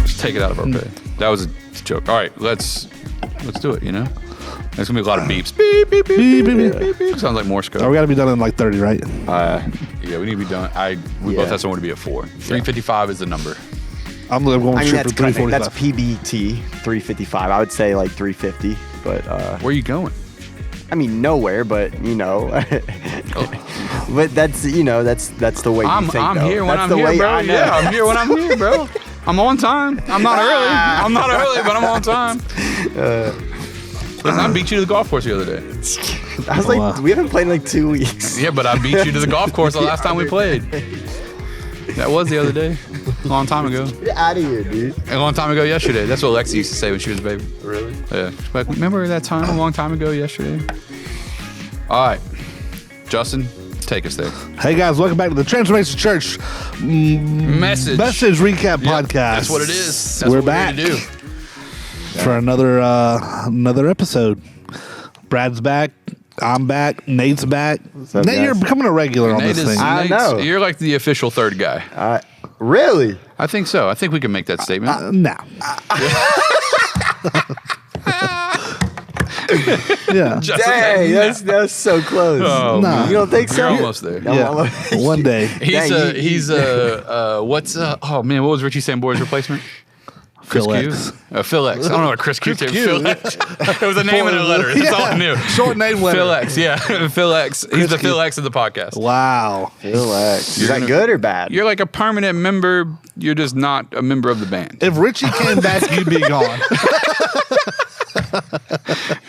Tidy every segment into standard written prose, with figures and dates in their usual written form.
Just take it out of our pay. That was a joke. All right, let's do it. You know, there's gonna be a lot of beeps. Beep beep beep beep beep beep. Beep. Sounds like Morse code. Oh, we got to be done in like 30, right? Yeah, we need to be done. We both have somewhere to be at 4. 3:55 is the number. I'm going straight for 3:45. That's PBT 3:55. I would say like 3:50, but where are you going? I mean nowhere, but you know. But that's the way you think. I'm here when that's I'm here, bro. Yeah, I'm here when I'm here, bro. I'm on time. I'm not early. I'm not early, but I'm on time. Listen, I beat you to the golf course the other day. I was like, we haven't played in like 2 weeks. Yeah, but I beat you to the golf course the last time we played. That was the other day. A long time ago. Get out of here, dude. A long time ago yesterday. That's what Lexi used to say when she was a baby. Really? Yeah. She's like, remember that time a long time ago yesterday? All right. Justin, take us there. Hey guys, welcome back to the Transformation Church Message Recap Yep, Podcast. That's what it is. That's We're what back we're ready to do. for another episode. Brad's back. I'm back. Nate's back. up, Nate, guys? you're becoming a regular on this thing. I know. You're like the official third guy. Really? I think so. I think we can make that statement. No. Yeah. Justin, Dang, that's so close. Oh, Nah. You don't think so? You're almost there. Yeah. One day. He's what was Richie Sambora's replacement? Phil Q? X. Phil X. I don't know what Chris Q did. Phil X. It was a name and a letter. That's all I knew. Short name letter. Phil X. Yeah. Phil X. He's the Phil X of the podcast. Wow. Phil X. Is that good or bad? You're like a permanent member. You're just not a member of the band. If Richie came back, you'd be gone.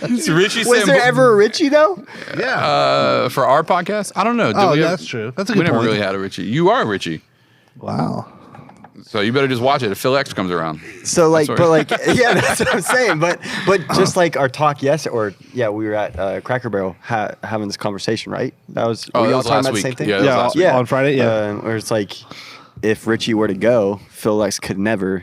Was there ever a Richie though? Yeah. For our podcast? I don't know. That's true. That's a good We never point. really had a Richie. You are a Richie. Wow. So you better just watch it if Phil X comes around. So like, Sorry. but like, yeah, that's what I'm saying. But just like our talk we were at Cracker Barrel having this conversation, right? That was Oh, were that you all was talking last about week. the same thing? Yeah, that was last week. On Friday, yeah. Where it's like, if Richie were to go, Phil X could never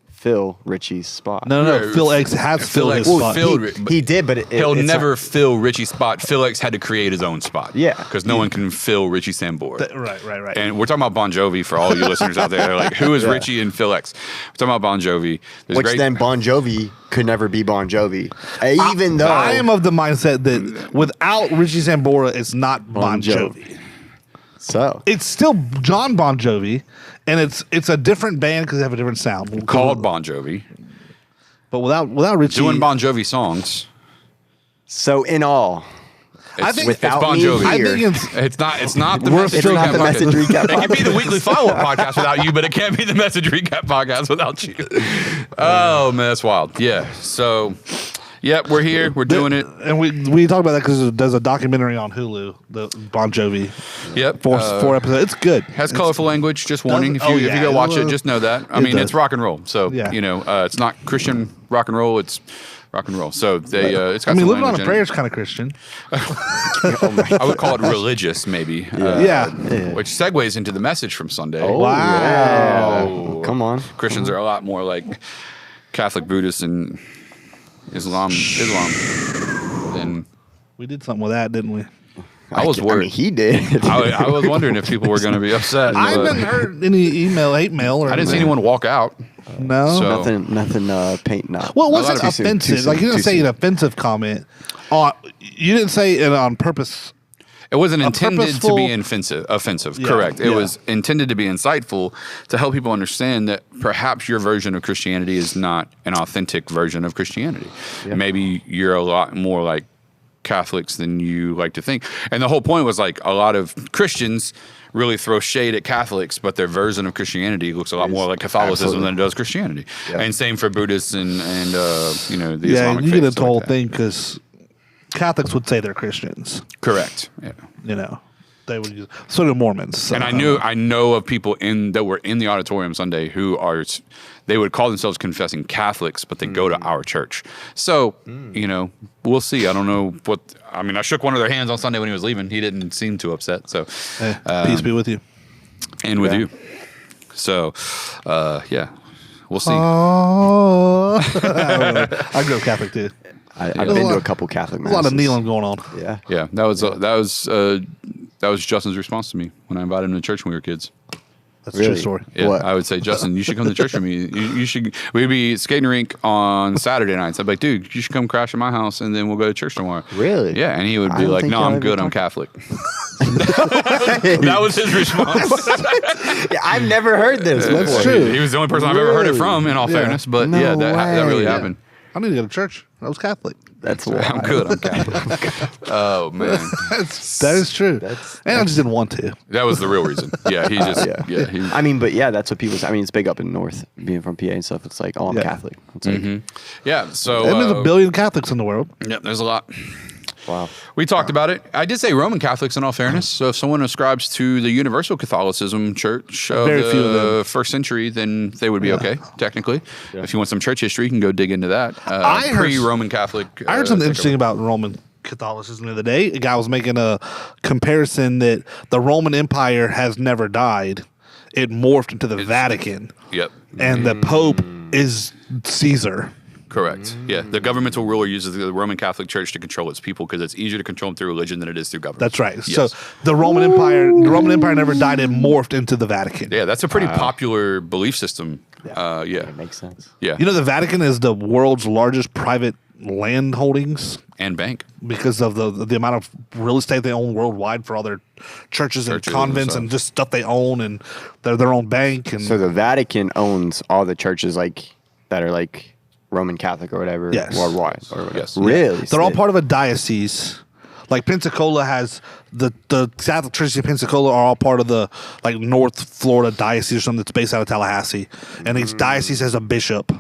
fill Richie's spot. No. Yeah, Phil X has Phil filled X his spot. He did, but he'll it's never not- fill Richie's spot. Phil X had to create his own spot. Yeah. Because no one can fill Richie Sambora. Right. And we're talking about Bon Jovi for all you listeners out there. They're like, who is Richie and Phil X? We're talking about Bon Jovi. Then Bon Jovi could never be Bon Jovi. Even though I am of the mindset that without Richie Sambora, it's not Bon Jovi. So It's still John Bon Jovi, and it's a different band because they have a different sound. called Bon Jovi. But without Richie, Doing Bon Jovi songs. So in all, I think it's Bon me Jovi. I here- think it's It's not the We're message still recap not the podcast. message recap It can be the podcast. weekly follow-up podcast without you, but it can't be the message recap podcast without you. Oh man, that's wild. Yeah. So, yep, we're here. We're doing it. and we talked about that because there's a documentary on Hulu, the Bon Jovi, Yep. four episodes. It's good. Has colorful language. Just warning. If you yeah, go watch it, well, just know that. I it mean, does. it's rock and roll. So Yeah. it's not Christian rock and roll. It's rock and roll. So they. It's got. I mean, some living on language a in prayer it. is kind of Christian. I would call it religious, maybe. Yeah. Which segues into the message from Sunday. Oh, Wow. yeah. Come on. Christians are a lot more like Catholic, Buddhists, and Islam than We did something with that, didn't we? I was I worried. mean, he did. I was wondering if people were going to be upset. I haven't heard any hate mail or I didn't see anything. anyone walk out. No. So- Nothing painting up. Well, it A lot wasn't of- too offensive. soon, Like, you didn't too say soon. an offensive comment. You didn't say it on purpose. It wasn't intended to purposeful- be offensive. Yeah, Correct. It yeah. was intended to be insightful to help people understand that perhaps your version of Christianity is not an authentic version of Christianity. Maybe you're a lot more like Catholics than you like to think. And the whole point was like a lot of Christians really throw shade at Catholics, but their version of Christianity looks a lot more like Catholicism than it does Christianity. Yeah. And same for Buddhists and the Yeah, Islamic you faith get and into stuff the whole like that. thing because Catholics would say they're Christians. Correct. Yeah. You know, they would use. So do Mormons. So, And I know of people that were in the auditorium Sunday who they would call themselves confessing Catholics, but they go to our church. So, we'll see. I don't know I shook one of their hands on Sunday when he was leaving. He didn't seem too upset. So, peace be with you. and with you. So, we'll see. Oh, I grew up Catholic too. I've been to a couple Catholic A masses. lot of kneeling going on. Yeah. Yeah, that was Justin's response to me when I invited him to church when we were kids. That's a true story. Yeah, What? I would say, Justin, you should come to church with me. You should. We'd be skating rink on Saturday nights. I'd be like, dude, you should come crash at my house, and then we'll go to church tomorrow. Really? Yeah, and he would I be don't like, think no, y'all I'm ever good. I'm talked- Catholic. That was his response. Yeah, I've never heard this before. That's true. He was the only person I've ever heard it Really? from, in all Yeah. fairness. But No yeah, that really way. happened. I need to go to church. I was Catholic. That's I'm wild. good. I'm Catholic. Oh man, That is true. And I just didn't want to. that was the real reason. Yeah, he just. Yeah, he, I mean, but yeah, that's what people say. I mean, it's big up in North, being from PA and stuff. It's like, oh, I'm Yeah. Catholic. It's like, yeah. So And there's a billion Catholics in the world. yeah, there's a lot. wow. We talked about it. I did say Roman Catholics, in all fairness. So if someone ascribes to the Universal Catholicism Church of Very few of the them. first century, then they would be okay, technically. If you want some church history, you can go dig into that. I heard- Pre-Roman Catholic. I heard something interesting about Roman Catholicism the other day. A guy was making a comparison that the Roman Empire has never died. It morphed into the Vatican, Yep. and the Pope is Caesar. Correct. Yeah. The governmental ruler uses the Roman Catholic Church to control its people because it's easier to control them through religion than it is through government. That's right. Yes. So the Roman Empire never died. It morphed into the Vatican. Yeah, that's a pretty popular belief system. Yeah. It makes sense. Yeah. You know, the Vatican is the world's largest private land holdings And bank. because of the amount of real estate they own worldwide for all their churches and Churches convents and and just stuff they own, and they're their own bank. And So the Vatican owns all the churches like that are like Roman Catholic or whatever Yes. worldwide. Or whatever. Yes. Really? they're all part of a diocese. Like Pensacola has the Catholic Church in Pensacola are all part of the like North Florida diocese or something that's based out of Tallahassee, and each diocese has a bishop.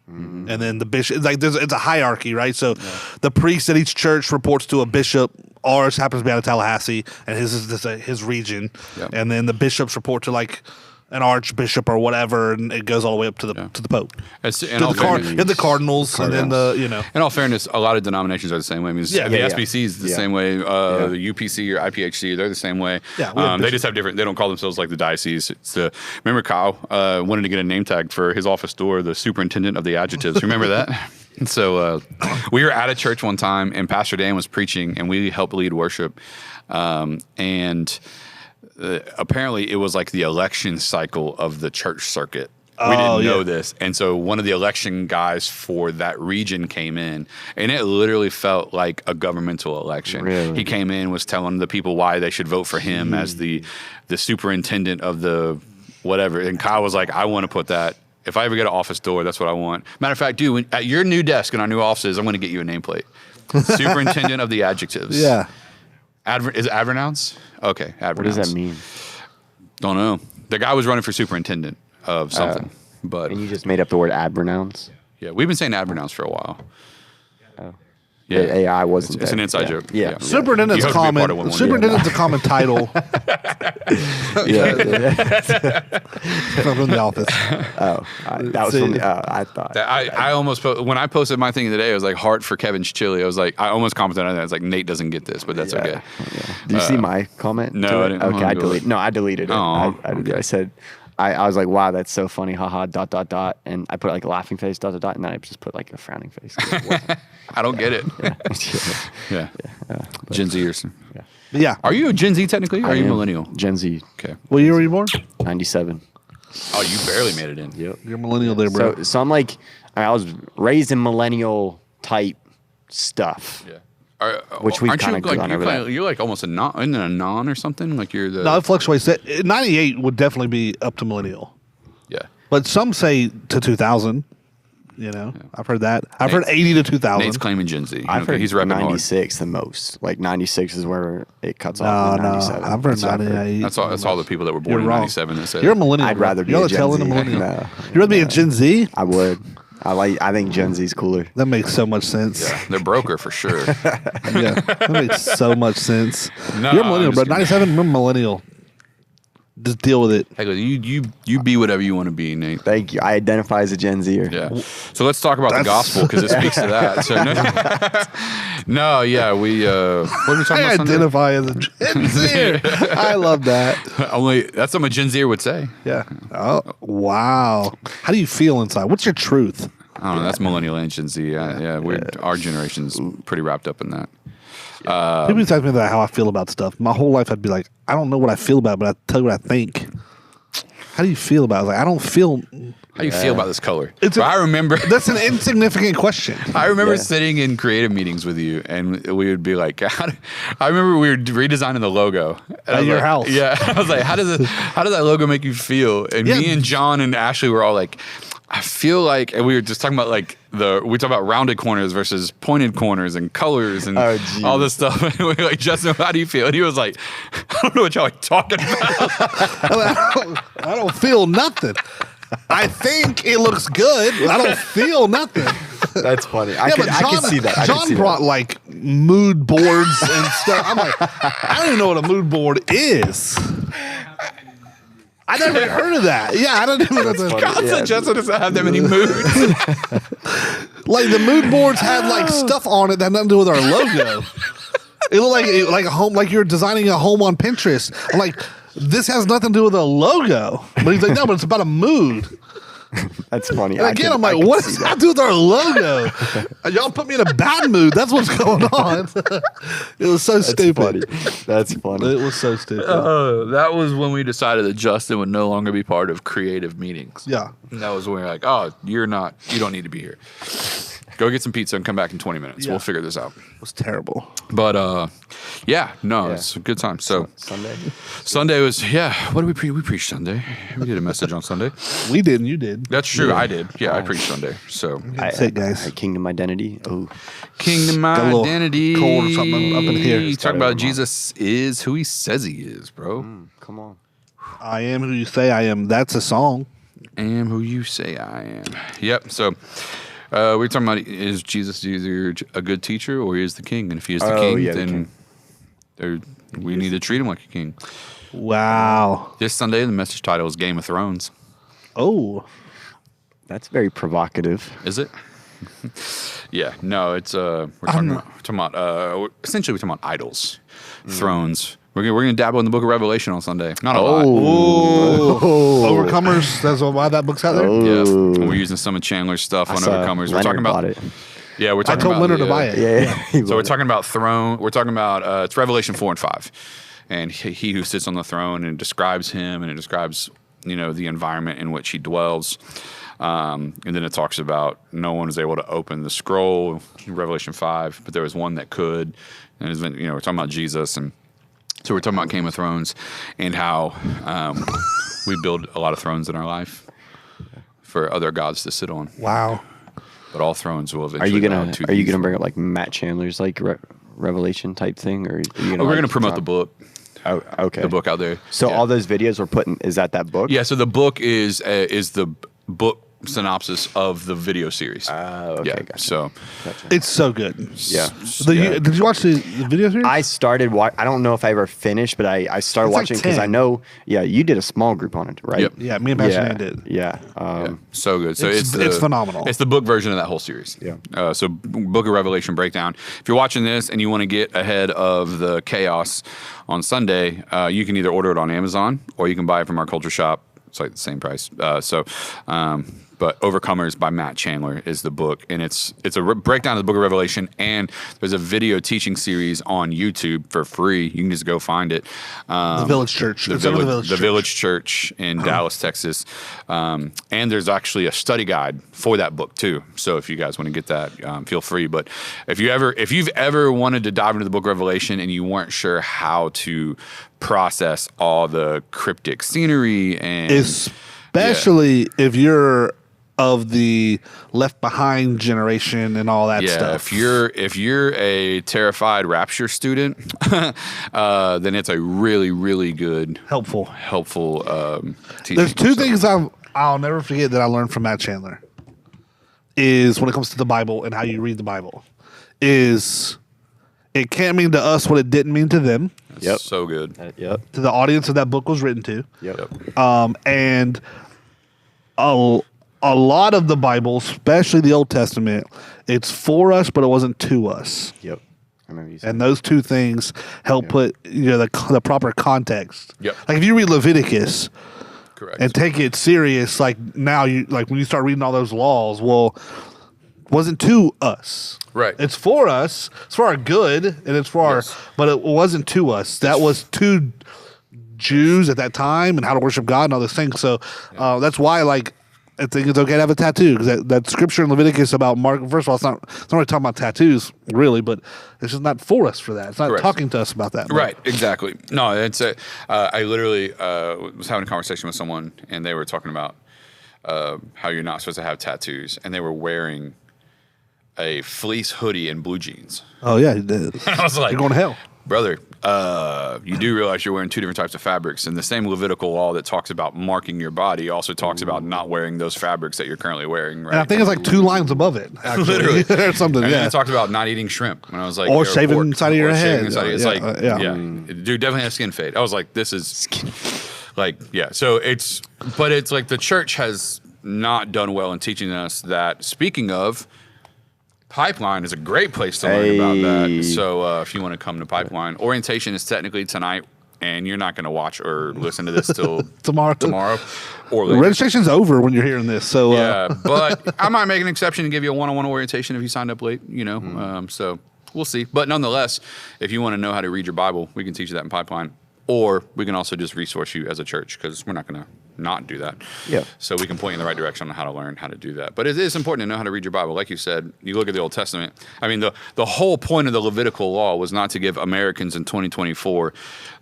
And then the bishop, like it's a hierarchy, right? So the priest at each church reports to a bishop. Ours happens to be out of Tallahassee, and his is his region. Yep. And then the bishops report to like an archbishop or whatever, and it goes all the way up to the Pope. It's, in, To all the fairness, and the Cardinals, and then the in all fairness, a lot of denominations are the same way. I mean, Yeah. the Yeah, SBC is the Yeah. same way. The UPC or IPHC, they're the same way. Yeah, we have they just have different. They don't call themselves like the diocese. It's the remember Kyle wanted to get a name tag for his office door, the superintendent of the adjectives. Remember that? So we were at a church one time, and Pastor Dan was preaching, and we helped lead worship, and. Apparently, it was like the election cycle of the church circuit. We didn't know this. And so one of the election guys for that region came in, and it literally felt like a governmental election. Really? He came in, was telling the people why they should vote for him as the superintendent of the whatever. And Kyle was like, I want to put that. If I ever get an office door, that's what I want. Matter of fact, dude, at your new desk in our new offices, I'm going to get you a nameplate. Superintendent of the adjectives. Yeah. Is it advernounce? Okay, advernounce. What does that mean? Don't know. The guy was running for superintendent of something, but And you just made up the word advernounce? yeah, we've been saying advernounce for a while. Oh. Yeah, AI wasn't it's an there. inside Yeah. joke. Yeah. Superintendent's You hope to be a part of common. one. Superintendent's a common title from the office. Oh, that was from I thought. I almost when I posted my thing of the day, I was like heart for Kevin's chili. I was like, I almost commented on that. I was like, Nate doesn't get this, but that's Yeah. okay. Yeah. Do you see my comment? no, to I it? didn't. Okay, I Go deleted. ahead. No, I deleted it. Aw, I said, I was like, wow, that's so funny. Haha. ... And I put like a laughing face. ... And then I just put like a frowning face. I don't get it. Yeah. Gen Z or something. Yeah. Are you a Gen Z technically? Or are you millennial? Gen Z, Okay. What year were you born? 97. Oh, you barely made it in. Yep. You're a millennial there, bro. So I'm like, I was raised in millennial type stuff. Yeah. Which we've aren't you kinda like gone over that. you're like almost a non, isn't it a non or something? Like you're the No, it fluctuates. 98 would definitely be up to millennial. yeah. But some say to 2000. You know, I've heard that. I've heard 80 to 2000. Nate's claiming Gen Z. I've heard he's repping hard. 96 the most. Like 96 is where it cuts No, off. and no. 97. I've heard That's what I've heard. 98. That's all the people that were born You're in wrong. '97 that said You're a it. millennial. I'd bro. rather be You're a Gen telling Z. a millennial. No. You'd rather be a Gen Z? I would. I think Gen Z's cooler. That makes so much sense. They're broker for sure. Yeah, that makes so much sense. No, You're a millennial, I'm bro. just 97, we're millennial. Just deal with it. Hey, you be whatever you want to be, Nate. Thank you. I identify as a Gen Zer. Yeah. So let's talk about the gospel because it speaks to that. So no, yeah, we what were we talking I about? Sunday? identify as a Gen Z. I love that. Only that's what a Gen Zer would say. Yeah. Oh, wow. How do you feel inside? What's your truth? I don't know. That's millennial and Gen Z. Our generation's pretty wrapped up in that. People talk to me about how I feel about stuff. My whole life, I'd be like, I don't know what I feel about, but I tell you what I think. How do you feel about it? Like, I don't feel. How do you feel about this color? I remember that's an insignificant question. I remember sitting in creative meetings with you, and we would be like, I remember we were redesigning the logo At your house. Yeah, I was like, how does that logo make you feel? And me and John and Ashley were all like, I feel like, and we were just talking about like we talk about rounded corners versus pointed corners and colors and all this stuff. And we were like, Justin, how do you feel? And he was like, I don't know what y'all are talking about. I don't feel nothing. I think it looks good. I don't feel nothing. That's funny. I can see that. John brought like mood boards and stuff. I'm like, I don't even know what a mood board is. I never heard of that. Yeah, I don't even know what the Constant Justin doesn't have that many moods. Like the mood boards had like stuff on it that had nothing to do with our logo. It looked like a home, like you're designing a home on Pinterest. I'm like, this has nothing to do with a logo. But he's like, no, but it's about a mood. That's funny. And again, I'm like, what does that do with our logo? Y'all put me in a bad mood. That's what's going on. It was so stupid. That's funny. It was so stupid. That was when we decided that Justin would no longer be part of creative meetings. Yeah. And that was when we were like, oh, you don't need to be here. Go get some pizza and come back in 20 minutes. Yeah. We'll figure this out. It was terrible. But it's a good time. So Sunday was what did we preached Sunday? We did a message on Sunday. We didn't. You did. That's true. Yeah. I did. Yeah, I preached Sunday. So that's it, guys. Kingdom identity. Oh, Kingdom identity. Cold or something up in here. You talk about Jesus is who he says he is, bro. Come on. I am who you say I am. That's a song. I am who you say I am. Yep. So. We're talking about, is Jesus either a good teacher or he is the king? And if he is the king, then we need to treat him like a king. Wow. This Sunday, the message title is Game of Thrones. Oh. That's very provocative. Is it? Yeah. No, it's we're talking about essentially we're talking about idols, thrones. We're gonna dabble in the book of Revelation on Sunday. Not a lot. Overcomers. That's why that book's out there. Yeah. And we're using some of Chandler's stuff on Overcomers. We're talking about it. Yeah, we're talking I told about Leonard to buy it. Yeah. So we're talking about throne. We're talking about it's Revelation 4 and 5, and he who sits on the throne, and it describes him, and it describes the environment in which he dwells. And then it talks about no one was able to open the scroll in Revelation 5, but there was one that could. And we're talking about Jesus, and so we're talking about Game of Thrones and how we build a lot of thrones in our life for other gods to sit on. Wow. But all thrones will eventually. Are you gonna bring up like Matt Chandler's like Revelation type thing, or are you gonna we're gonna promote the book. Oh, okay. The book out there. So all those videos were put in. Is that book? Yeah. So the book is the book synopsis of the video series. Okay. Yeah. Gotcha. So It's so good. Yeah. Did you watch the video series? I started. I don't know if I ever finished, but I started watching because I know. Yeah, you did a small group on it, right? Yep. Yeah, me and Pastor Dan did. Yeah. So good. So it's phenomenal. It's the book version of that whole series. Yeah. So Book of Revelation breakdown. If you're watching this and you want to get ahead of the chaos on Sunday, you can either order it on Amazon or you can buy it from our culture shop. It's like the same price. But Overcomers by Matt Chandler is the book, and it's a breakdown of the book of Revelation, and there's a video teaching series on YouTube for free. You can just go find it. The Village Church. The Village Church in Dallas, Texas. And there's actually a study guide for that book too. So if you guys want to get that, feel free. But if you've ever wanted to dive into the book of Revelation and you weren't sure how to process all the cryptic scenery and especially if you're of the Left Behind generation and all that stuff. If you're a terrified Rapture student, then it's a really, really good, helpful teaching. There's two things I'll never forget that I learned from Matt Chandler. Is when it comes to the Bible and how you read the Bible, is it can't mean to us what it didn't mean to them. Yep. So good. Yep. To the audience that book was written to. Yep. And a lot of the Bible, especially the Old Testament, it's for us, but it wasn't to us. Yep. I remember you saying and those two things help put the proper context. Yep. Like if you read Leviticus, correct, and take it serious, like now when you start reading all those laws, well, wasn't to us. Right. It's for us. It's for our good, and it's for our. But it wasn't to us. That was to Jews at that time and how to worship God and all these things. So that's why, like, I think it's okay to have a tattoo, because that scripture in Leviticus about Mark. First of all, it's not really talking about tattoos, really, but it's just not for us for that. It's not talking to us about that. Right, exactly. No, it's I literally was having a conversation with someone, and they were talking about how you're not supposed to have tattoos, and they were wearing a fleece hoodie and blue jeans. Oh yeah, you did. And I was like, you're going to hell, brother. You do realize you're wearing two different types of fabrics, and the same Levitical law that talks about marking your body also talks about not wearing those fabrics that you're currently wearing. Right? And I think it's like 2 lines above it, actually. Literally, or something. And Yeah, then it talked about not eating shrimp, and I was like, or shaving the side of your head. It's dude, definitely have skin fade. I was like, this is like, yeah. So it's like the church has not done well in teaching us that. Speaking of, Pipeline is a great place to learn about that. So if you want to come to Pipeline, orientation is technically tonight, and you're not going to watch or listen to this till tomorrow or later. Registration's over when you're hearing this. So yeah, but I might make an exception and give you a one-on-one orientation if you signed up late. So we'll see. But nonetheless, if you want to know how to read your Bible, we can teach you that in Pipeline, or we can also just resource you as a church, because we're not going to not do that. Yeah. So we can point you in the right direction on how to learn how to do that. But it is important to know how to read your Bible. Like you said, you look at the Old Testament. I mean, the whole point of the Levitical law was not to give Americans in 2024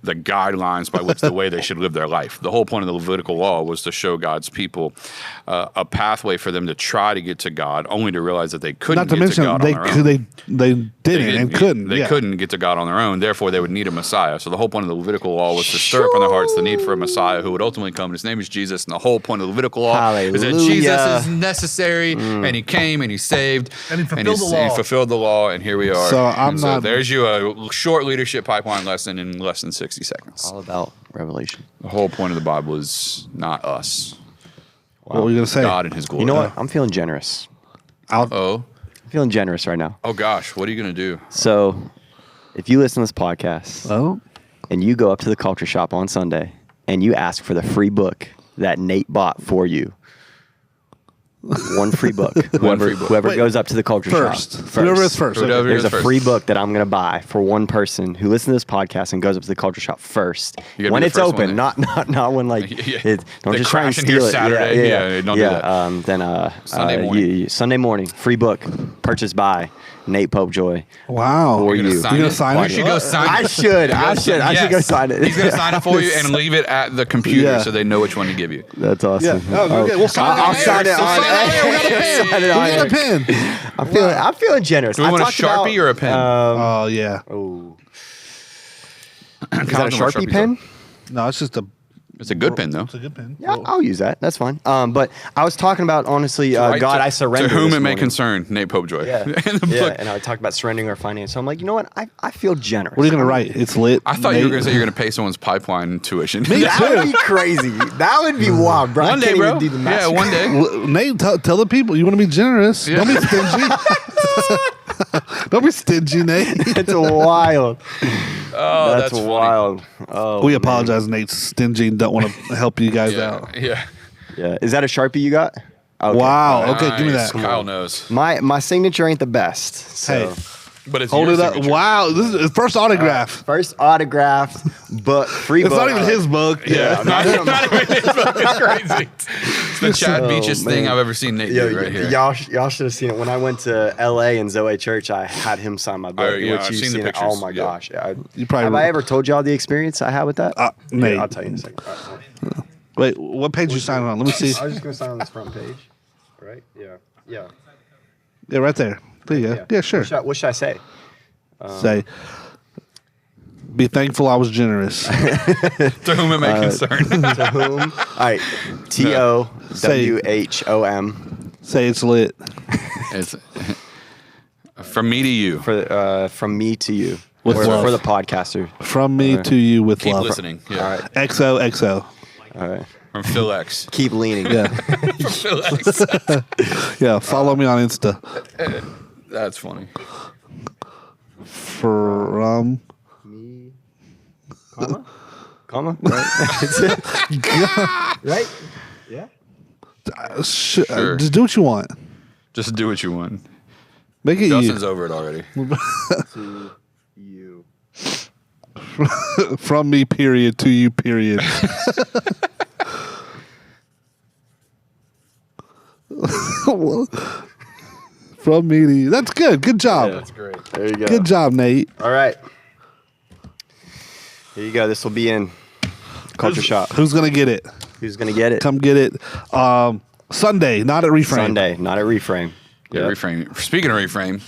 the guidelines by which the way they should live their life. The whole point of the Levitical law was to show God's people a pathway for them to try to get to God, only to realize that they couldn't get to God on their own. They didn't and couldn't. They couldn't get to God on their own. Therefore, they would need a Messiah. So the whole point of the Levitical law was to stir up in their hearts the need for a Messiah who would ultimately come. And his name is Jesus. And the whole point of the Levitical law is that Jesus is necessary, and he came and he saved, and he fulfilled the law. He fulfilled the law, and here we are. So there's you a short leadership pipeline lesson in less than 60 seconds. All about revelation. The whole point of the Bible is not us. Wow. What were you gonna say? God and his glory. You know what? I'm feeling generous. I'm feeling generous right now. Oh gosh, what are you gonna do? So, if you listen to this podcast, and you go up to the culture shop on Sunday and you ask for the free book that Nate bought for you. One free book. Whoever goes up to the culture shop first. Whoever is first. There's a free book that I'm going to buy for one person who listens to this podcast and goes up to the culture shop first. When it's open, not when like don't just try and steal it. Saturday. Don't do that. Then Sunday morning, free book purchased by Nate Popejoy. Wow. For you. You're gonna sign it? You should go sign it. I should go sign it. He's gonna sign it for you and leave it at the computer so they know which one to give you. That's awesome. Yeah. Okay. We'll sign it. I'll sign it on. We got a pen. I'm feeling generous. Do we want a Sharpie or a pen? Oh yeah. Oh. Is that a Sharpie pen? No, it's just a. It's a good pen, though. It's a good pen. Yeah, I'll use that. That's fine. But I was talking about, honestly, God, I surrender. To whom it may concern, Nate Popejoy. Yeah. And I talked about surrendering our finance. So I'm like, you know what? I feel generous. What are you going to write? It's lit. I thought you were going to say you're going to pay someone's pipeline tuition. That would be crazy. That would be wild, bro. One day, bro. Do the math. Yeah, one day. Nate, tell the people you want to be generous. Yeah. Don't be stingy. Don't be stingy, Nate. It's wild. Oh, that's wild. Oh, we apologize, Nate's stingy and don't want to help you guys out. Yeah. Is that a Sharpie you got? Okay. Wow. Okay, give me that. Kyle knows. My signature ain't the best. So. Hey. But it's hold it up. Signature. Wow, this is his first autograph. First autographed, but free book. It's not even his book. Yeah, not even his book. It's crazy. It's the Chad Beach's thing I've ever seen Nate do right here. Y'all should have seen it. When I went to L.A. and Zoe Church, I had him sign my book. I've seen the pictures. Oh my gosh. You probably have I ever told y'all the experience I had with that? Nate. I'll tell you in a second. Right. Wait, what page you signing on? Let me see. I was just going to sign on this front page. Right? Yeah. Yeah, right there. There you go. Yeah, sure. What should I say? Say, be thankful I was generous. To whom it may concern. To whom? All right. TOWHOM. Say it's lit. It's from me to you. From me to you. With love. For the podcaster. From me to you with Keep love. listening. Yeah. All right. XOXO. All right. From Phil X. Keep leaning. Yeah. From Phil X. Yeah, follow me on Insta. That's funny. From me, comma, right? Right? Yeah. Sure. Just do what you want. Just do what you want. Make it Justin's you. over it already. To you. From me, period, to you, period. From me to you. That's good. Good job. Yeah, that's great. There you go. Good job, Nate. All right. Here you go. This will be in Culture Shop. Who's going to get it? Who's going to get it? Come get it. Sunday, not at ReFrame. Sunday, not at ReFrame. Yeah, ReFrame. Speaking of ReFrame,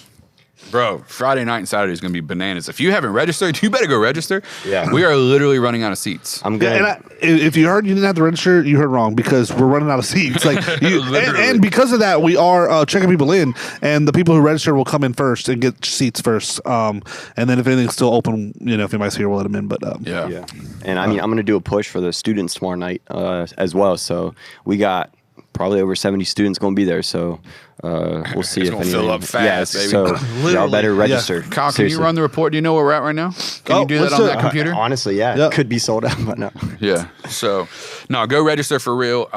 bro, Friday night and Saturday is going to be bananas. If you haven't registered, you better go register. Yeah. We are literally running out of seats. I'm good. Yeah, and if you heard you didn't have to register, you heard wrong because we're running out of seats. Like, and because of that, we are checking people in, and the people who register will come in first and get seats first. And then if anything's still open, if anybody's here, we'll let them in. But yeah. And I mean, I'm going to do a push for the students tomorrow night as well. So we got probably over 70 students going to be there. So we'll see it's if going to fill up fast, baby. So y'all better register. Yeah. Kyle, can you run the report? Do you know where we're at right now? Can you do that on that computer? Honestly, yeah. It could be sold out, but no. Yeah. So, no, go register for real.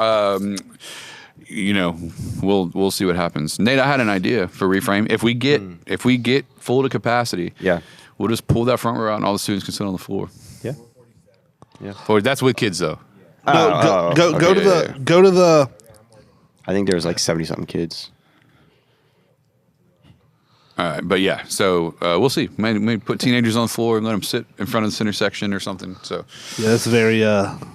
We'll see what happens. Nate, I had an idea for ReFrame. If we get full to capacity, we'll just pull that front row out and all the students can sit on the floor. Yeah. Yeah. That's with kids though. go to the. I think there's like 70-something kids. All right, but yeah, so we'll see. Maybe put teenagers on the floor and let them sit in front of the center section or something. So yeah, that's very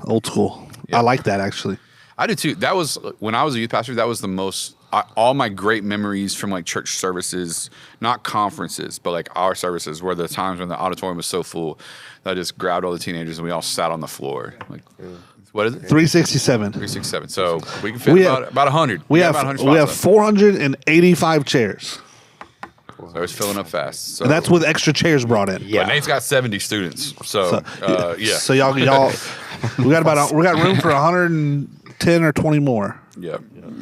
old school. Yeah. I like that actually. I did too. That was when I was a youth pastor. That was the most. All my great memories from like church services, not conferences, but like our services, were the times when the auditorium was so full that I just grabbed all the teenagers and we all sat on the floor. Like, what is it? 367. 367. So we can fit about 100. We have 485 chairs. So it's filling up fast. So. And that's with extra chairs brought in. Yeah, but Nate's got 70 students. So yeah. So y'all, we got room for 110 or 20 more. Yeah.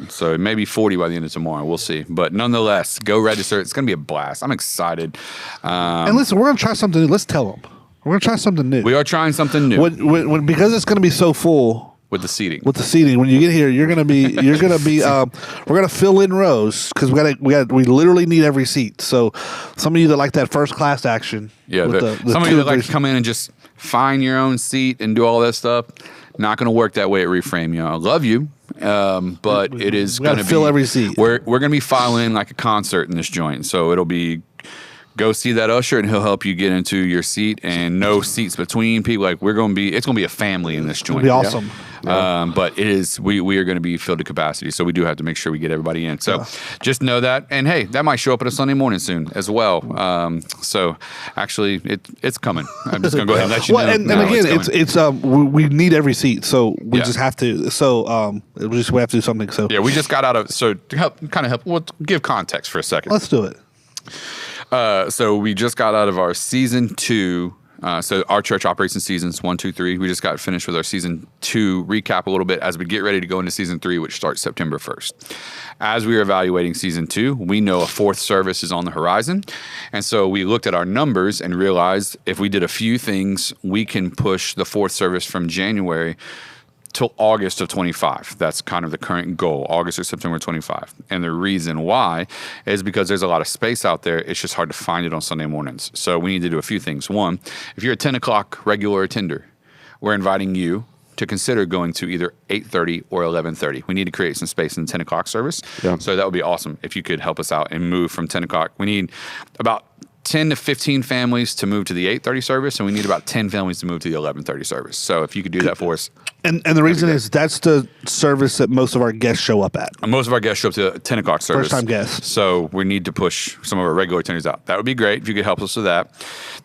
So maybe 40 by the end of tomorrow. We'll see. But nonetheless, go register. It's going to be a blast. I'm excited. And listen, we're going to try something new. Let's tell them. We're going to try something new. We are trying something new. Because it's going to be so full. With the seating. When you get here, we're gonna fill in rows because we literally need every seat. So some of you that like that first class action, some of you that like to come in and just find your own seat and do all that stuff, not going to work that way at ReFrame. I love you, but it is going to fill every seat. We're going to be filing in like a concert in this joint, so it'll be. Go see that usher, and he'll help you get into your seat, and no seats between people. Like it's going to be a family in this joint. It'll be awesome. Yeah. But it is. We are going to be filled to capacity, so we do have to make sure we get everybody in. So just know that, and hey, that might show up on a Sunday morning soon as well. So actually, it's coming. I'm just going to go ahead and let you know. And again, it's we need every seat, so we just have to. So we have to do something. So yeah, we just got out of. So to help. We'll give context for a second. Let's do it. So we just got out of our season 2. So our church operates in seasons 1, 2, 3. We just got finished with our season 2 recap a little bit as we get ready to go into season 3, which starts September 1st. As we were evaluating season 2, we know a 4th service is on the horizon. And so we looked at our numbers and realized if we did a few things, we can push the 4th service from January till August of 25. That's kind of the current goal, August or September 25. And the reason why is because there's a lot of space out there. It's just hard to find it on Sunday mornings. So we need to do a few things. One, if you're a 10 o'clock regular attender, we're inviting you to consider going to either 8:30 or 11:30. We need to create some space in the 10 o'clock service. Yeah. So that would be awesome if you could help us out and move from 10 o'clock. We need about 10 to 15 families to move to the 8:30 service, and we need about 10 families to move to the 11:30 service. So if you could do that for us. And the reason is that's the service that most of our guests show up at. Most of our guests show up to the 10 o'clock service. First-time guests. So we need to push some of our regular attenders out. That would be great if you could help us with that.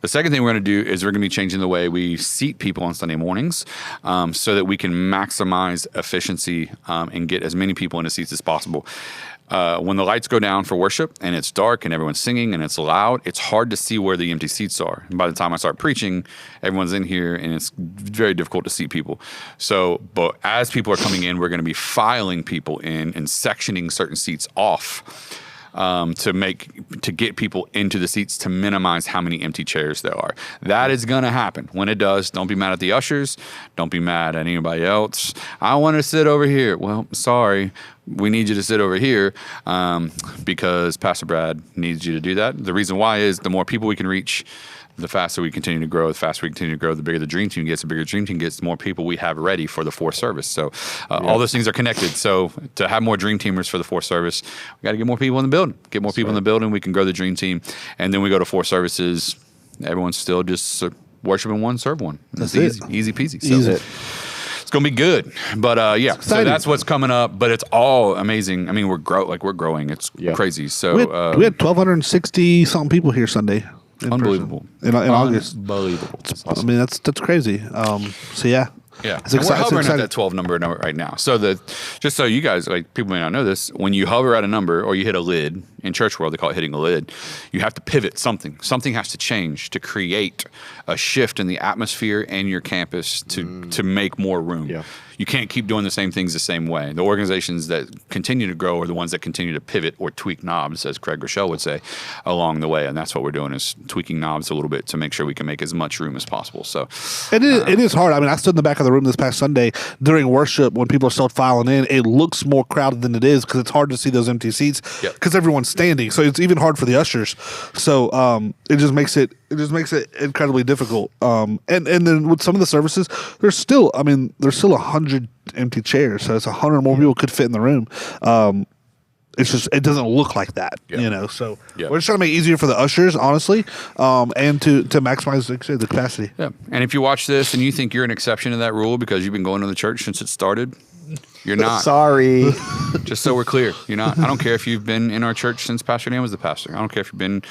The second thing we're going to do is we're going to be changing the way we seat people on Sunday mornings so that we can maximize efficiency and get as many people into seats as possible. When the lights go down for worship and it's dark and everyone's singing and it's loud, it's hard to see where the empty seats are. And by the time I start preaching, everyone's in here and it's very difficult to see people. So, but as people are coming in, we're going to be filing people in and sectioning certain seats off to get people into the seats to minimize how many empty chairs there are. That is going to happen. When it does, don't be mad at the ushers. Don't be mad at anybody else. I want to sit over here. Well, sorry. we need you to sit over here because Pastor Brad needs you to do that. The reason why is the more people we can reach, the faster we continue to grow. The faster we continue to grow, the bigger the dream team gets. The bigger the dream team gets, the more people we have ready for the fourth service. So all those things are connected. So to have more dream teamers for the fourth service, we got to get more people in the building. Get more people in the building. We can grow the dream team. And then we go to 4 services. Everyone's still just worshiping one, serve one. That's easy peasy. So Easy. it's going to be good. But so that's what's coming up. But it's all amazing. I mean, we're growing. It's crazy. So we had 1,260 something people here Sunday. Unbelievable. In August. Unbelievable. I mean, that's crazy. So yeah. Yeah, It's and we're exciting. hovering at that 12 number right now. So just so you guys, like people may not know this, when you hover at a number or you hit a lid, in church world they call it hitting a lid, you have to pivot something. Something has to change to create a shift in the atmosphere and your campus to make more room. Yeah. You can't keep doing the same things the same way. The organizations that continue to grow are the ones that continue to pivot or tweak knobs, as Craig Rochelle would say, along the way. And that's what we're doing, is tweaking knobs a little bit to make sure we can make as much room as possible. So it is hard. I mean, I stood in the back of the room this past Sunday during worship when people are still filing in. It looks more crowded than it is because it's hard to see those empty seats because everyone's standing. So it's even hard for the ushers. So it just makes it incredibly difficult. And then with some of the services, there's still 100 empty chairs. So it's 100 more people could fit in the room. It's just, it doesn't look like that, So we're just trying to make it easier for the ushers, honestly, and to maximize the capacity. Yeah. And if you watch this and you think you're an exception to that rule because you've been going to the church since it started, you're not. Sorry. Just so we're clear, you're not. I don't care if you've been in our church since Pastor Dan was the pastor. I don't care if you've been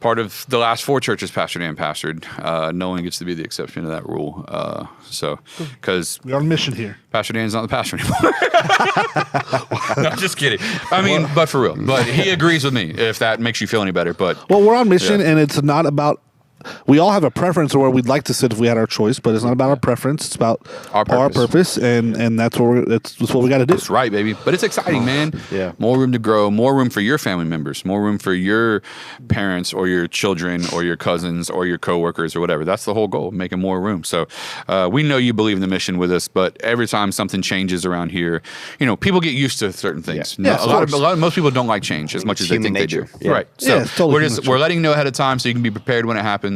part of the last 4 churches Pastor Dan pastored. No one gets to be the exception to that rule. Because we're on a mission here. Pastor Dan's not the pastor anymore. No, just kidding. I mean, but for real. But he agrees with me, if that makes you feel any better. But we're on mission, and it's not about. We all have a preference of where we'd like to sit if we had our choice, but it's not about our preference. It's about our purpose, and that's what we got to do. That's right, baby. But it's exciting, man. Yeah. More room to grow, more room for your family members, more room for your parents or your children or your cousins or your coworkers or whatever. That's the whole goal, making more room. So we know you believe in the mission with us, but every time something changes around here, people get used to certain things. Most people don't like change as much as they think they do. Yeah. Right. So totally we're letting you know ahead of time so you can be prepared when it happens.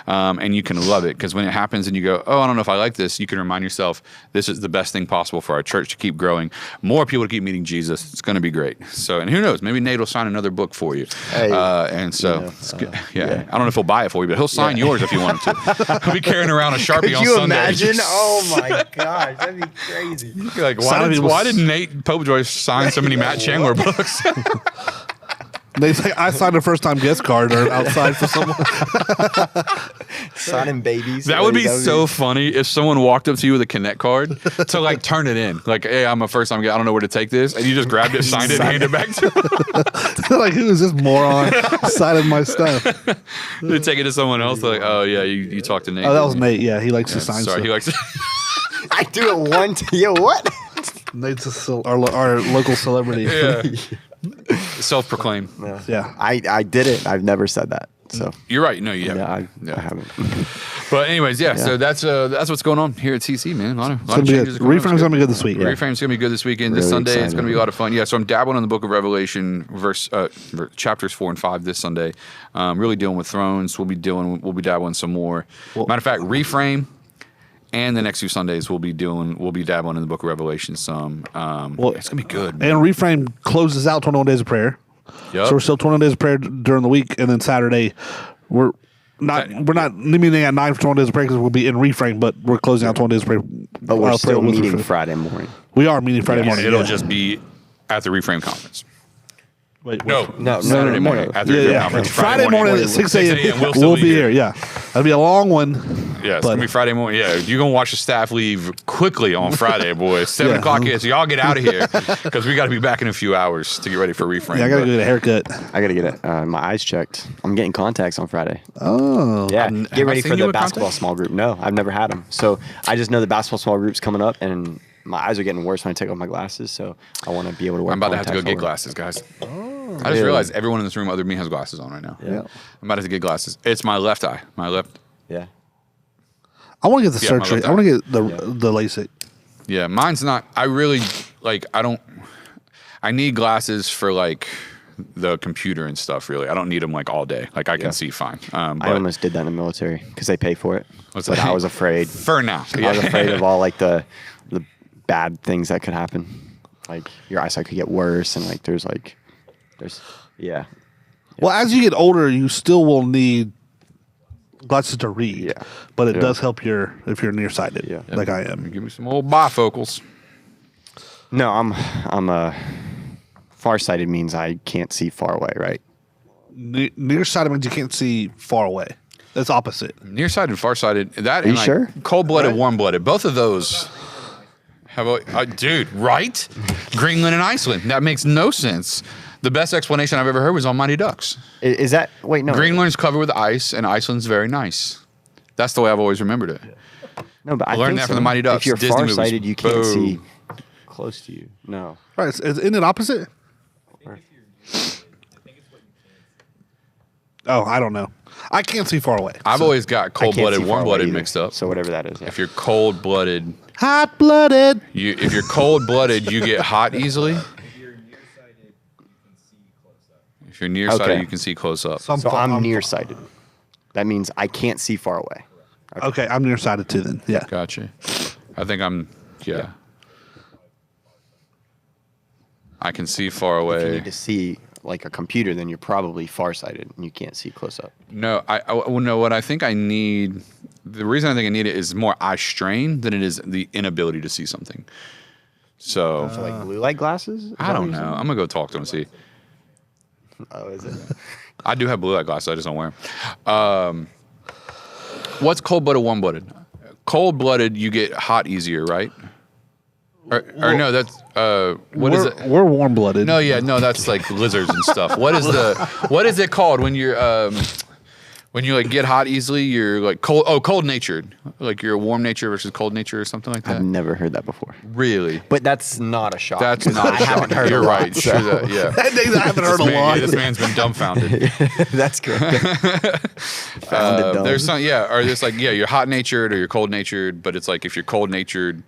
And you can love it, because when it happens and you go, oh, I don't know if I like this, you can remind yourself, this is the best thing possible for our church to keep growing, more people to keep meeting Jesus. It's going to be great. So, and who knows, maybe Nate will sign another book for you. Hey, it's good. I don't know if he'll buy it for you, but he'll sign yours if you want him to. He'll be carrying around a Sharpie on Sunday. Could you imagine? Oh my gosh, that'd be crazy. Like, why did Nate Popejoy sign so many Matt Chandler books? They say I signed a first-time guest card or outside for someone. Signing babies. That would be so funny if someone walked up to you with a Connect card to like turn it in. Like, hey, I'm a first-time guest. I don't know where to take this. And you just grabbed it, signed it, and handed it back to them. Like, who is this moron signing my stuff? They take it to someone else. Like, oh, yeah, you talked to Nate. Oh, that was Nate. Yeah, he likes to sign Sorry, stuff. he likes to. I do it one time. Yo, what? Nate's our local celebrity. Yeah. Self-proclaimed. Yeah. I did it. I've never said that. So you're right. No, you haven't. I haven't. But anyways, so that's what's going on here at CC, man. A lot of changes. ReFrame's gonna be good this week. ReFrame's gonna be good this weekend. Really this Sunday, excited. It's gonna be a lot of fun. Yeah, so I'm dabbling in the Book of Revelation, chapters 4 and 5 this Sunday. Really dealing with thrones. We'll be dabbling some more. Matter of fact, ReFrame. And the next 2 Sundays we'll be dabbling in the Book of Revelation some. It's gonna be good. And ReFrame closes out 21 Days of Prayer. Yep. So we're still 21 Days of Prayer during the week, and then Saturday we're not meeting at 9 for 21 Days of Prayer because we'll be in ReFrame, but we're closing out 21 Days of Prayer. But we're still meeting Friday morning. We are meeting Friday morning. It'll just be at the ReFrame conference. Wait, No, Saturday morning at the ReFrame conference. Friday morning at 6 a.m. We'll be here. Yeah, that'll be a long one. Yeah, it's gonna be Friday morning. Yeah, you're gonna watch the staff leave quickly on Friday, boys. 7 o'clock is. So y'all get out of here because we got to be back in a few hours to get ready for ReFrame. Yeah, I gotta get a haircut. I gotta get my eyes checked. I'm getting contacts on Friday. Oh, Yeah, Have get I ready seen for you the with basketball contacts? small group. No, I've never had them. So I just know the basketball small group's coming up, and my eyes are getting worse when I take off my glasses. So I want to be able to wear. I'm about to have to go contacts get all glasses, guys. I just Really? realized everyone in this room other than me has glasses on right now. Yeah. I'm about to have to get glasses. It's my left eye. Yeah. I want to get the Yeah, my surgery. left I want to get the LASIK. Yeah, mine's not. I really I don't. I need glasses for like the computer and stuff. Really, I don't need them like all day. Like I can see fine. I almost did that in the military because they pay for it. What's But that? I was afraid. For now, I was afraid of all like the bad things that could happen. Like your eyesight could get worse, and like there's yeah. Well, as you get older, you still will need glasses to read. Yeah. But it does help if you're nearsighted, like I am. Give me some old bifocals. No, I'm farsighted means I can't see far away, right? Nearsighted means you can't see far away. That's opposite. Nearsighted, farsighted. That Are you and like sure? cold-blooded, warm-blooded. Both of those. Dude, right? Greenland and Iceland. That makes no sense. The best explanation I've ever heard was on Mighty Ducks. Is that wait no? Greenland's covered with ice, and Iceland's very nice. That's the way I've always remembered it. No, but I learned think that from the Mighty Ducks. If you're Disney movies. farsighted, you can't Boom. see close to you. No. Right. Isn't it opposite? Oh, I don't know. I can't see far away. I've always got I can't cold-blooded, see far away warm-blooded either. mixed up. So whatever that is. Yeah. If you're cold-blooded, Hot-blooded. if you're cold-blooded, you get hot easily. If you're nearsighted, Okay. you can see close up. So I'm nearsighted. That means I can't see far away. Okay, I'm nearsighted too then. Yeah. Gotcha. I think I'm, yeah. I can see far If you away. need to see like a computer, then you're probably farsighted and you can't see close up. No, no. What I think I need, the reason I think I need it is more eye strain than it is the inability to see something. So, So like blue light glasses? Is I that don't what know. you're I'm gonna go talk to him and see. saying? Oh, is it? I do have blue light glasses. I just don't wear them. What's cold-blooded, warm-blooded? Cold-blooded, you get hot easier, right? Or no, that's what is it? We're warm-blooded. No, yeah, no, that's like lizards and stuff. What is it called when you're when you like get hot easily? You're like cold-natured. Like you're a warm nature versus cold nature or something like that. I've never heard that before. Really? But that's not a shock. That's not a I shock. haven't heard You're a lot, right. so- Sure that, yeah. I haven't heard a lot. This man's been dumbfounded. That's correct. Founded dumb. There's some, or there's like, you're hot natured or you're cold natured, but it's like if you're cold natured,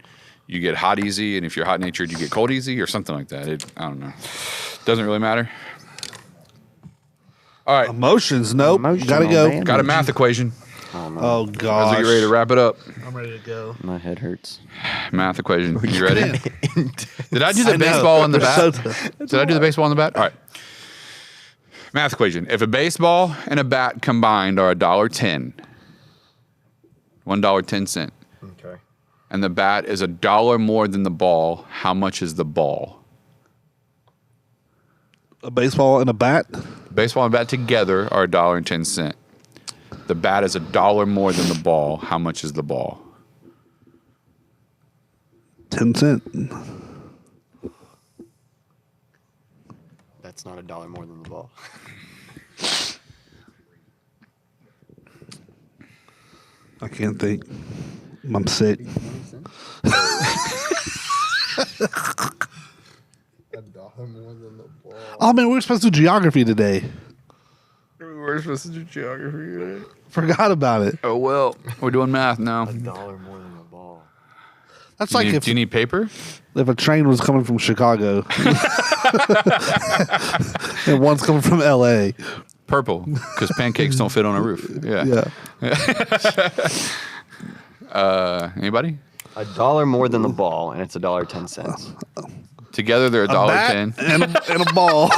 you get hot easy, and if you're hot natured, you get cold easy, or something like that. I don't know. Doesn't really matter. All right, Emotions, nope. Emotional, Gotta go. man. got a math equation. Oh As gosh. we get ready to wrap it up. I'm ready to go. My head hurts. Math equation. You ready? Did I do the I know. baseball and the They're bat? so- Did I do the baseball and the bat? All right. Math equation. If a baseball and a bat combined are $1.10, $1.10, Okay. and the bat is $1 more than the ball, how much is the ball? A baseball and a bat. Baseball and bat together are $1.10. The bat is $1 more than the ball. How much is the ball? 10 cents. That's not $1 more than the ball. I can't think. I'm sick. Oh man, we were supposed to do geography today. We're supposed to do geography today. Forgot about it. Oh, well. We're doing math now. $1 more than the ball. That's like Do you need paper? if a train was coming from Chicago and one's coming from LA. Purple, because pancakes don't fit on a roof. Yeah. Yeah. Anybody? $1 more than the ball, and it's $1.10. Together they're A bat $1.10. and a ball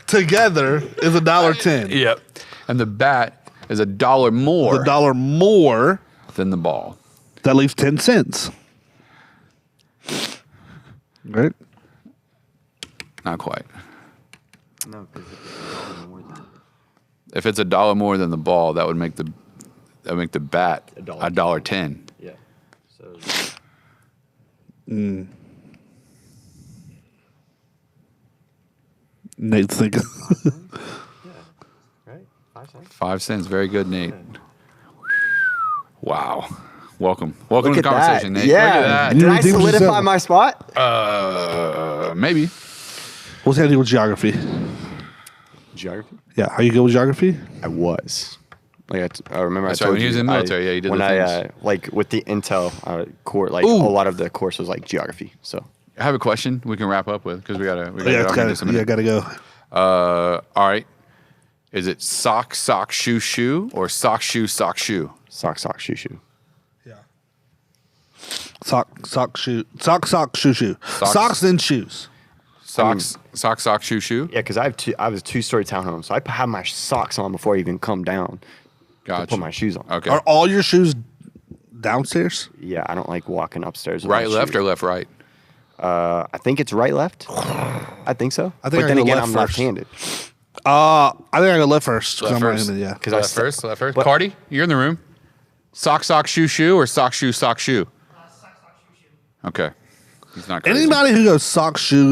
together is $1.10. Yep. And the bat is $1 more $1 more. than the ball. That leaves 10 cents. Right? Not quite. No, because it's $1 more than. If it's $1 more than the ball, that would make the bat $1.10. $1.10. Yeah. So. Nate's thinking. Right? 5 cents. 5 cents. Very good, Nate. Wow. Welcome to Look the at conversation, that. Nate. Yeah. Look at Did You I redeemed solidify yourself. my spot? that. Maybe. What's that to do with geography? Geography. Yeah. Are you good with geography? I was. Like I remember That's I right, told when he you was in the military, you did when the I things. like with the intel course, like Ooh. a lot of the course was like geography. So I have a question we can wrap up with because we gotta gotta go. All right. Is it sock, shoe, shoe, or sock, shoe, shoe? Sock, shoe, shoe. Yeah. Sock, shoe. Sock, shoe, shoe. Socks, then shoes. Socks, shoe, shoe? Yeah, because I have a 2-story townhome, so I have my socks on before I even come down to put my shoes on. Okay. Are all your shoes downstairs? Yeah, I don't like walking upstairs with Right, my left, shoes. or left, right? I think it's right, left. I think so. I think but I then go again, left I'm first. left-handed. I think I go left first. 'Cause Left I'm first. right-handed, yeah. Because Left first. Cardi, you're in the room. Sock, shoe, shoe, or sock, shoe, shoe? Sock, shoe, shoe. Okay. He's not crazy. Anybody who goes sock, shoe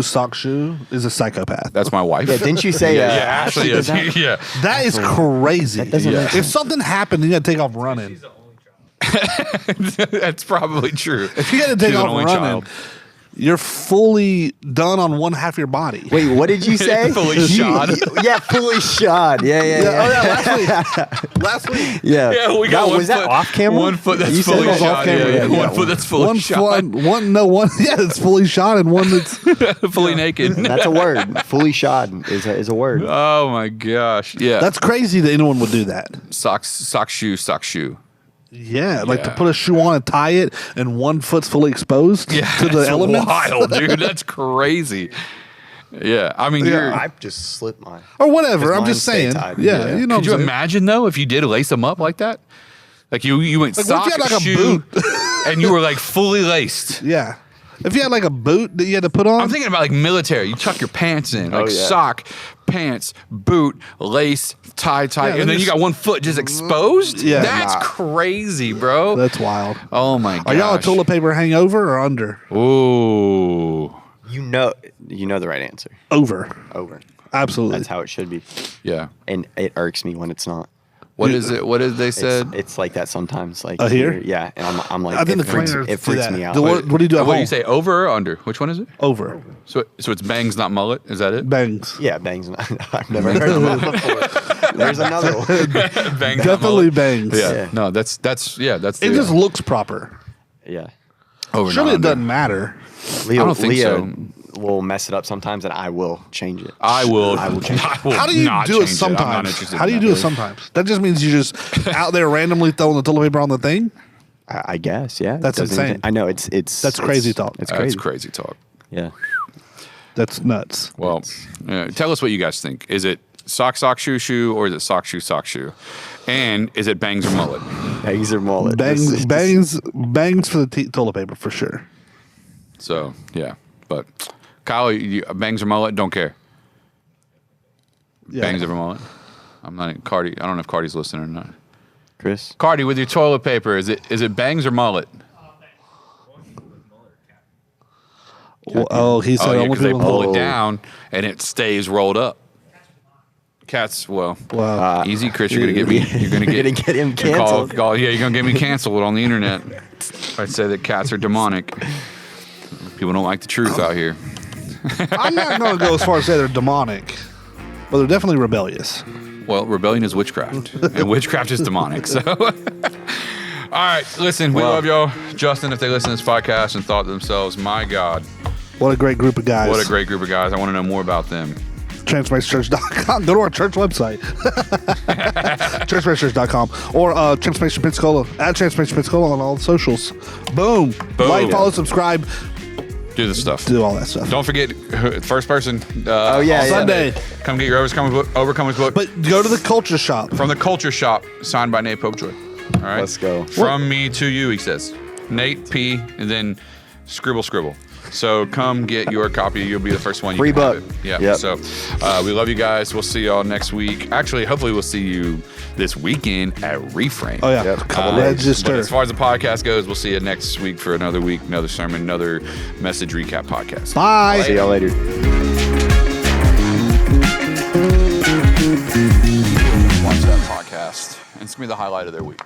is a psychopath. That's my wife. Yeah, didn't you say? Yeah, Ashley does is. that? Yeah. That is crazy. That doesn't make If something happened, you got to take off running. She's the only child. That's probably true. If you got to take She's an off only running, child. you're fully done on one half of your body. Wait, what did you say? Fully shod. Yeah, fully shod. Yeah. Oh, yeah, last week. Yeah. Yeah, we got one was that foot- off camera? One foot that's You said fully it was off shot. camera, Yeah. yeah. One foot that's fully One shot. one, yeah, it's fully shot, and one that's Fully naked. That's a word. Fully shod is a word. Oh my gosh. Yeah. that's crazy that anyone would do that. sock, shoe, shoe. Yeah, like to Yeah. put a shoe on and tie it, and one foot's fully exposed to the that's elements, wild, dude. That's crazy. Yeah. I mean, you're. I just slipped mine. or whatever. 'Cause I'm mine just stay saying. tied. Yeah, Yeah. you know. Could you imagine though if you did lace them up like that? Like you went Like, what if sock, you had, like, a shoe, boot? and you were like fully laced. Yeah, if you had like a boot that you had to put on, I'm thinking about like military. You tuck your pants in, like yeah. sock, pants, boot, lace, tie, Yeah, and then you got one foot just exposed. Yeah. That's Nah. crazy, bro. that's wild. Oh my god. Are y'all a toilet paper hangover or under? Ooh. You know the right answer. Over. Over. Absolutely. That's how it should be. Yeah. And it irks me when it's not. What is it? What did they said? It's like that sometimes. Like Here? Yeah, and I'm like, I think it the freaks, cleaners it freaks do that. me out. What do you do at What do home? you say? Over or under? Which one is it? Over. So it's bangs, not mullet. Is that it? Bangs. Yeah, bangs. I've never heard of that before. There's another one. bangs, not Definitely mullet. bangs. Yeah. Yeah. No, that's It the, just looks proper. Yeah. over. Surely not it doesn't under. matter. Leo, don't think Leo so. will mess it up sometimes, and I will change it. I will change it. How do you not do it change I'm not sometimes? interested How do in you that. do it sometimes? That just means you just out there randomly throwing the toilet paper on the thing. I guess. Yeah. That's Doesn't insane. even- I know it's That's crazy talk. It's That's crazy. crazy talk. Yeah. That's nuts. Well, tell us what you guys think. Is it sock, shoe, or is it sock, shoe? And is it bangs or mullet? Bangs or mullet. Bangs for the toilet paper for sure. So yeah, but Kyle, bangs or mullet? Don't care. Yeah. Bangs over mullet. I'm not Cardi. I don't know if Cardi's listening or not. Chris. Cardi, with your toilet paper, is it bangs or mullet? Oh, he said Oh yeah, only because they people. pull Oh. it down and it stays rolled up. Cats, well, Wow. easy, Chris. You're gonna get me. You're gonna You're get, gonna get him canceled. Yeah, you're gonna get me canceled on the internet. If I say that cats are demonic. People don't like the truth out here. I'm not going to go as far as say they're demonic, but they're definitely rebellious. Well, rebellion is witchcraft, and witchcraft is demonic. So, all right, listen, we love y'all. Justin, if they listen to this podcast and thought to themselves, "My God, What a great group of guys. what a great group of guys! I want to know more about them." Transformationchurch.com. Go to our church website. Transformationchurch.com or Transformation Pensacola at Transformation Pensacola on all the socials. Boom. Boom. Like, follow, subscribe, Do the stuff. do all that stuff. Don't forget, first person. Oh, yeah, on yeah. Sunday. Come get your Overcomers book But go to the culture shop. from the Culture Shop, signed by Nate Popejoy. All right, Let's go. From me to you, he says. Nate P. and then scribble. So come get your copy. You'll be the first one. You Free can have book. it. Yeah. Yep. So we love you guys. We'll see y'all next week. Actually, hopefully we'll see you this weekend at ReFrame. Oh, yeah. Yep. Couple But register. as far as the podcast goes, we'll see you next week for another week, another sermon, another message recap podcast. Bye. See y'all later. Watch that podcast. And it's going to be the highlight of their week.